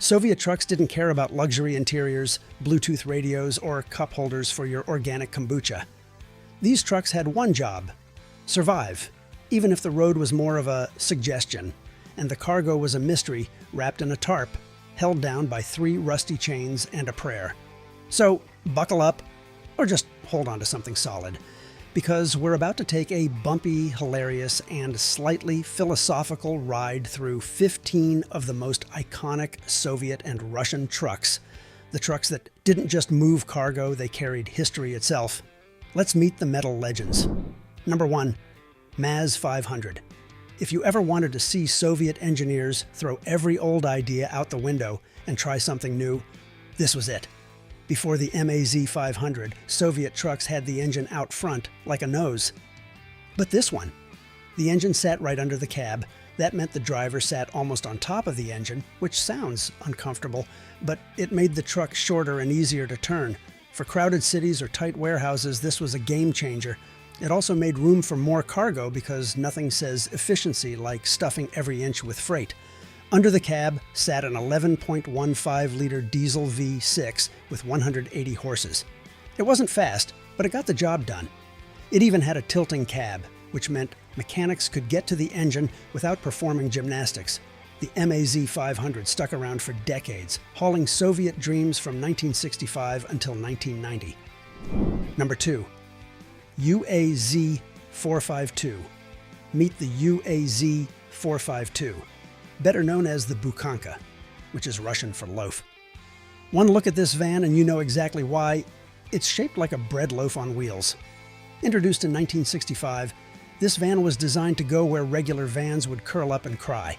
Soviet trucks didn't care about luxury interiors, Bluetooth radios, or cup holders for your organic kombucha. These trucks had one job: survive, even if the road was more of a suggestion, and the cargo was a mystery wrapped in a tarp, held down by 3 rusty chains and a prayer. So buckle up, or just hold on to something solid, because we're about to take a bumpy, hilarious, and slightly philosophical ride through 15 of the most iconic Soviet and Russian trucks. The trucks that didn't just move cargo, they carried history itself. Let's meet the metal legends. Number 1, MAZ 500. If you ever wanted to see Soviet engineers throw every old idea out the window and try something new, this was it. Before the MAZ 500, Soviet trucks had the engine out front, like a nose. But this one, the engine sat right under the cab. That meant the driver sat almost on top of the engine, which sounds uncomfortable, but it made the truck shorter and easier to turn. For crowded cities or tight warehouses, this was a game changer. It also made room for more cargo because nothing says efficiency like stuffing every inch with freight. Under the cab sat an 11.15-liter diesel V6 with 180 horses. It wasn't fast, but it got the job done. It even had a tilting cab, which meant mechanics could get to the engine without performing gymnastics. The MAZ 500 stuck around for decades, hauling Soviet dreams from 1965 until 1990. Number 2, UAZ 452. Meet the UAZ 452. Better known as the bukhanka, which is Russian for loaf. One look at this van and you know exactly why. It's shaped like a bread loaf on wheels. Introduced in 1965, this van was designed to go where regular vans would curl up and cry.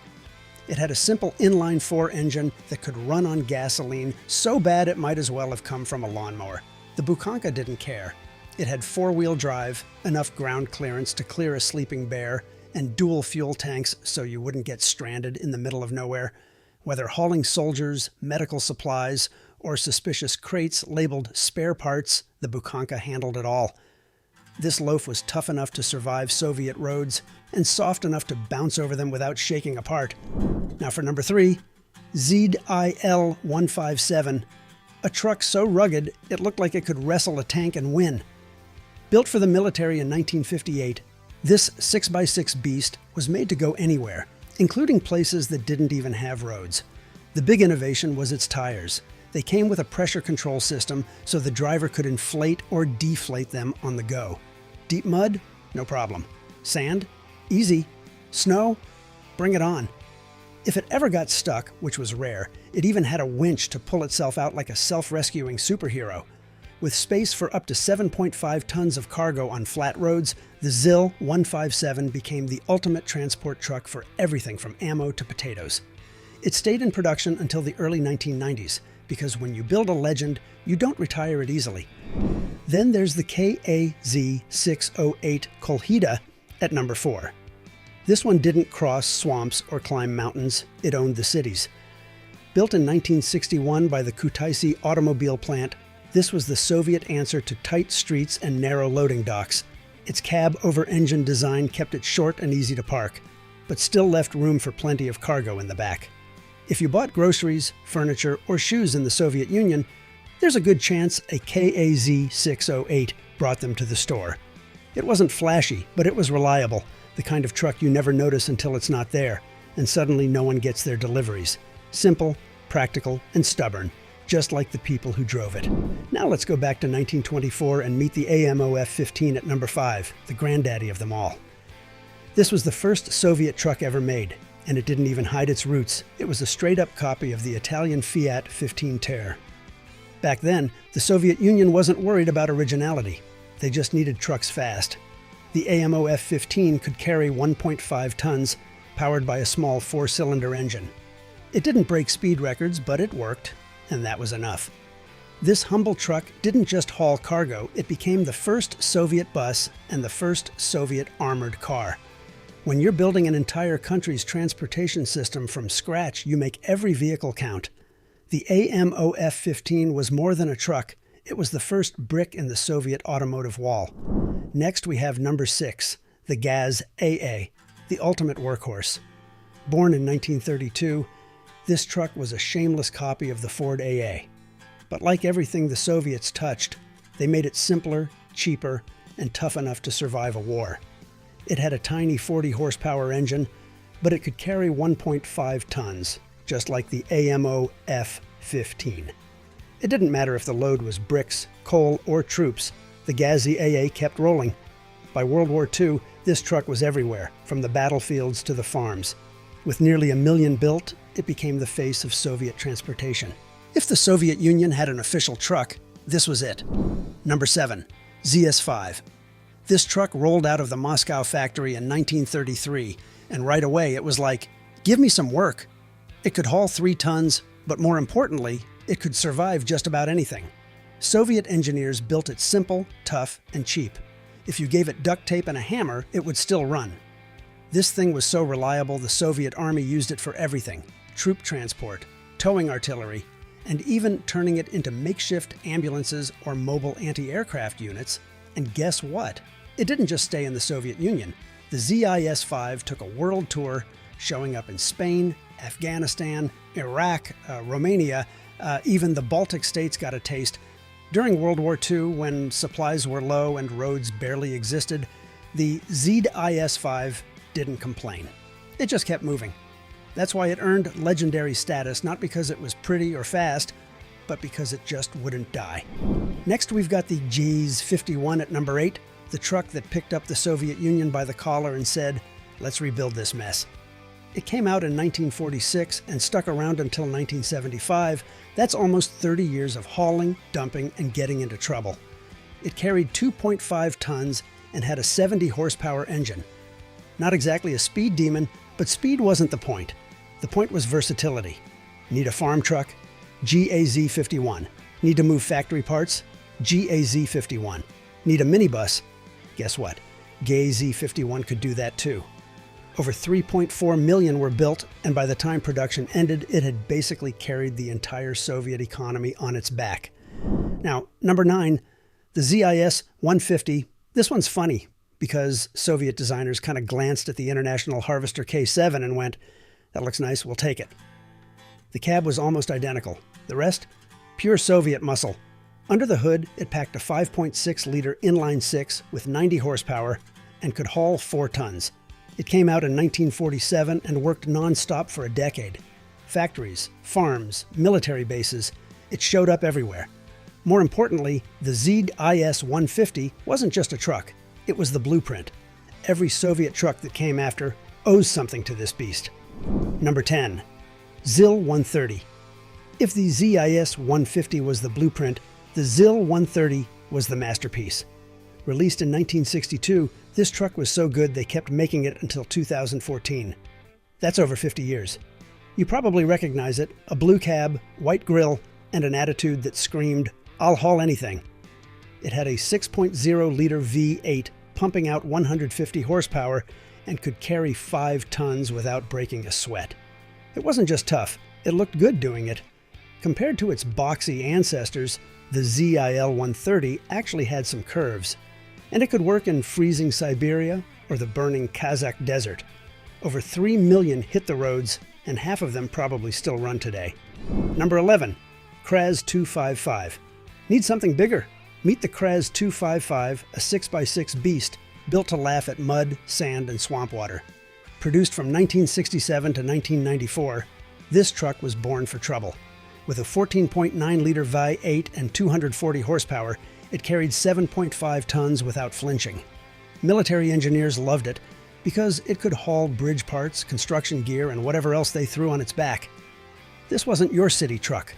It had a simple inline-4 engine that could run on gasoline so bad it might as well have come from a lawnmower. The bukhanka didn't care. It had 4-wheel drive, enough ground clearance to clear a sleeping bear, and dual fuel tanks so you wouldn't get stranded in the middle of nowhere. Whether hauling soldiers, medical supplies, or suspicious crates labeled spare parts, the bukhanka handled it all. This loaf was tough enough to survive Soviet roads and soft enough to bounce over them without shaking apart. Now for number 3, ZIL 157, a truck so rugged it looked like it could wrestle a tank and win. Built for the military in 1958, this 6x6 beast was made to go anywhere, including places that didn't even have roads. The big innovation was its tires. They came with a pressure control system so the driver could inflate or deflate them on the go. Deep mud? No problem. Sand? Easy. Snow? Bring it on. If it ever got stuck, which was rare, it even had a winch to pull itself out like a self-rescuing superhero. With space for up to 7.5 tons of cargo on flat roads, the ZIL 157 became the ultimate transport truck for everything from ammo to potatoes. It stayed in production until the early 1990s, because when you build a legend, you don't retire it easily. Then there's the KAZ 608 Kolhida at number 4. This one didn't cross swamps or climb mountains, it owned the cities. Built in 1961 by the Kutaisi automobile plant, this was the Soviet answer to tight streets and narrow loading docks. Its cab-over-engine design kept it short and easy to park, but still left room for plenty of cargo in the back. If you bought groceries, furniture, or shoes in the Soviet Union, there's a good chance a KAZ 608 brought them to the store. It wasn't flashy, but it was reliable, the kind of truck you never notice until it's not there, and suddenly no one gets their deliveries. Simple, practical, and stubborn, just like the people who drove it. Now let's go back to 1924 and meet the AMOF-15 at number 5, the granddaddy of them all. This was the first Soviet truck ever made, and it didn't even hide its roots. It was a straight-up copy of the Italian Fiat 15 Ter. Back then, the Soviet Union wasn't worried about originality. They just needed trucks fast. The AMOF-15 could carry 1.5 tons, powered by a small 4-cylinder engine. It didn't break speed records, but it worked, and that was enough. This humble truck didn't just haul cargo, it became the first Soviet bus and the first Soviet armored car. When you're building an entire country's transportation system from scratch, you make every vehicle count. The AMOF-15 was more than a truck. It was the first brick in the Soviet automotive wall. Next we have number 6, the Gaz AA, the ultimate workhorse. Born in 1932, This truck was a shameless copy of the Ford AA. But like everything the Soviets touched, they made it simpler, cheaper, and tough enough to survive a war. It had a tiny 40 horsepower engine, but it could carry 1.5 tons, just like the AMO F-15. It didn't matter if the load was bricks, coal, or troops, the Gazzy AA kept rolling. By World War II, this truck was everywhere, from the battlefields to the farms. With nearly 1 million built, it became the face of Soviet transportation. If the Soviet Union had an official truck, this was it. Number 7. ZS-5. This truck rolled out of the Moscow factory in 1933, and right away it was like, give me some work. It could haul 3 tons, but more importantly, it could survive just about anything. Soviet engineers built it simple, tough, and cheap. If you gave it duct tape and a hammer, it would still run. This thing was so reliable the Soviet Army used it for everything: troop transport, towing artillery, and even turning it into makeshift ambulances or mobile anti-aircraft units. And guess what? It didn't just stay in the Soviet Union. The ZIS-5 took a world tour, showing up in Spain, Afghanistan, Iraq, Romania, even the Baltic states got a taste. During World War II, when supplies were low and roads barely existed, the ZIS-5 didn't complain. It just kept moving. That's why it earned legendary status, not because it was pretty or fast, but because it just wouldn't die. Next, we've got the JIS-51 at number 8, the truck that picked up the Soviet Union by the collar and said, let's rebuild this mess. It came out in 1946 and stuck around until 1975. That's almost 30 years of hauling, dumping, and getting into trouble. It carried 2.5 tons and had a 70 horsepower engine. Not exactly a speed demon, but speed wasn't the point. The point was versatility. Need a farm truck? GAZ-51. Need to move factory parts? GAZ-51. Need a minibus? Guess what? GAZ-51 could do that too. Over 3.4 million were built, and by the time production ended, it had basically carried the entire Soviet economy on its back. Now, number 9, the ZIS-150. This one's funny, because Soviet designers kind of glanced at the International Harvester K7 and went, that looks nice, we'll take it. The cab was almost identical. The rest? Pure Soviet muscle. Under the hood, it packed a 5.6-liter inline-six with 90 horsepower and could haul 4 tons. It came out in 1947 and worked non-stop for a decade. Factories, farms, military bases, it showed up everywhere. More importantly, the ZIS-150 wasn't just a truck. It was the blueprint. Every Soviet truck that came after owes something to this beast. Number 10. ZIL-130. If the ZIS-150 was the blueprint, the ZIL-130 was the masterpiece. Released in 1962, this truck was so good they kept making it until 2014. That's over 50 years. You probably recognize it: a blue cab, white grille, and an attitude that screamed, "I'll haul anything." It had a 6.0-liter V8 pumping out 150 horsepower and could carry 5 tons without breaking a sweat. It wasn't just tough, it looked good doing it. Compared to its boxy ancestors, the ZIL-130 actually had some curves, and it could work in freezing Siberia or the burning Kazakh desert. Over 3 million hit the roads, and half of them probably still run today. Number 11. Kraz 255. Need something bigger? Meet the Kraz 255, a 6x6 beast built to laugh at mud, sand, and swamp water. Produced from 1967 to 1994, this truck was born for trouble. With a 14.9-liter V8 and 240 horsepower, it carried 7.5 tons without flinching. Military engineers loved it because it could haul bridge parts, construction gear, and whatever else they threw on its back. This wasn't your city truck.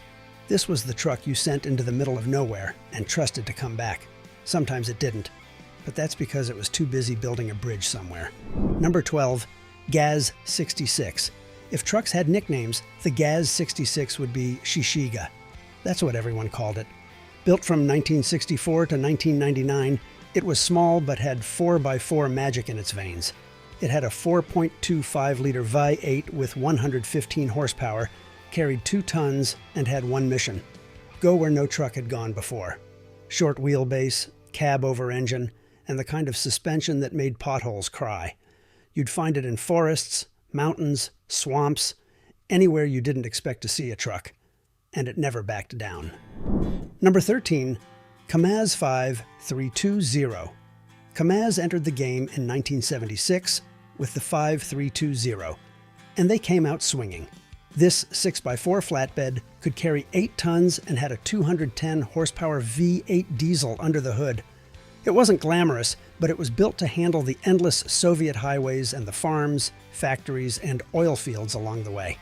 This was the truck you sent into the middle of nowhere and trusted to come back. Sometimes it didn't, but that's because it was too busy building a bridge somewhere. Number 12. Gaz-66. If trucks had nicknames, the Gaz-66 would be Shishiga. That's what everyone called it. Built from 1964 to 1999, it was small but had 4x4 magic in its veins. It had a 4.25-liter V8 with 115 horsepower, carried 2 tons, and had one mission: go where no truck had gone before. Short wheelbase, cab over engine, and the kind of suspension that made potholes cry. You'd find it in forests, mountains, swamps. anywhere you didn't expect to see a truck, and it never backed down. Number 13, KAMAZ 5320. KAMAZ entered the game in 1976 with the 5320, and they came out swinging. This 6x4 flatbed could carry 8 tons and had a 210 horsepower V8 diesel under the hood. It wasn't glamorous, but it was built to handle the endless Soviet highways and the farms, factories, and oil fields along the way.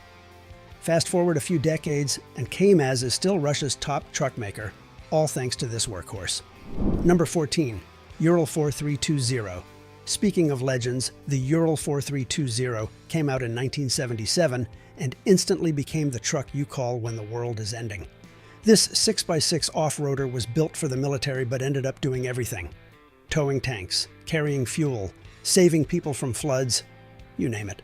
Fast forward a few decades, and KAMAZ is still Russia's top truck maker, all thanks to this workhorse. Number 14, Ural 4320. Speaking of legends, the Ural 4320 came out in 1977 and instantly became the truck you call when the world is ending. This 6x6 off-roader was built for the military but ended up doing everything. Towing tanks, carrying fuel, saving people from floods, you name it.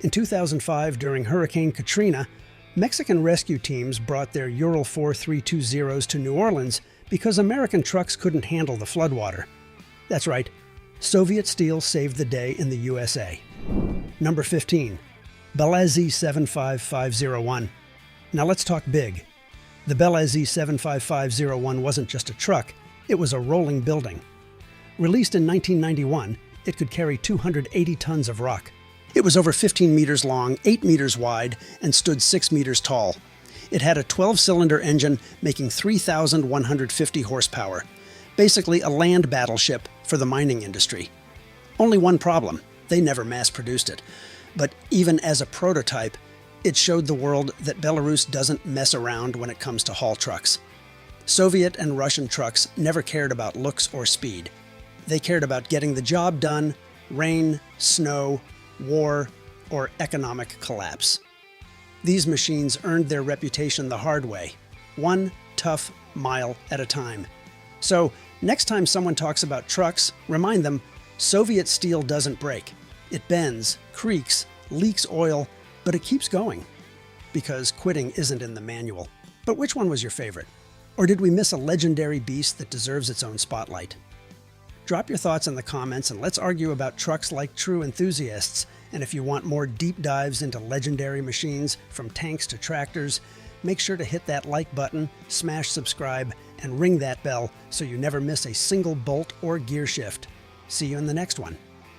In 2005, during Hurricane Katrina, Mexican rescue teams brought their Ural 4320s to New Orleans because American trucks couldn't handle the floodwater. That's right, Soviet steel saved the day in the USA. Number 15, Belazy 75501. Now let's talk big. The Belazy 75501 wasn't just a truck, it was a rolling building. Released in 1991, it could carry 280 tons of rock. It was over 15 meters long, 8 meters wide, and stood 6 meters tall. It had a 12-cylinder engine making 3,150 horsepower, basically a land battleship for the mining industry. Only one problem, they never mass-produced it. But even as a prototype, it showed the world that Belarus doesn't mess around when it comes to haul trucks. Soviet and Russian trucks never cared about looks or speed. They cared about getting the job done, rain, snow, war, or economic collapse. These machines earned their reputation the hard way, one tough mile at a time. So, next time someone talks about trucks, remind them, Soviet steel doesn't break. It bends, creaks, leaks oil, but it keeps going. Because quitting isn't in the manual. But which one was your favorite? Or did we miss a legendary beast that deserves its own spotlight? Drop your thoughts in the comments and let's argue about trucks like true enthusiasts. And if you want more deep dives into legendary machines, from tanks to tractors, make sure to hit that like button, smash subscribe, and ring that bell so you never miss a single bolt or gear shift. See you in the next one.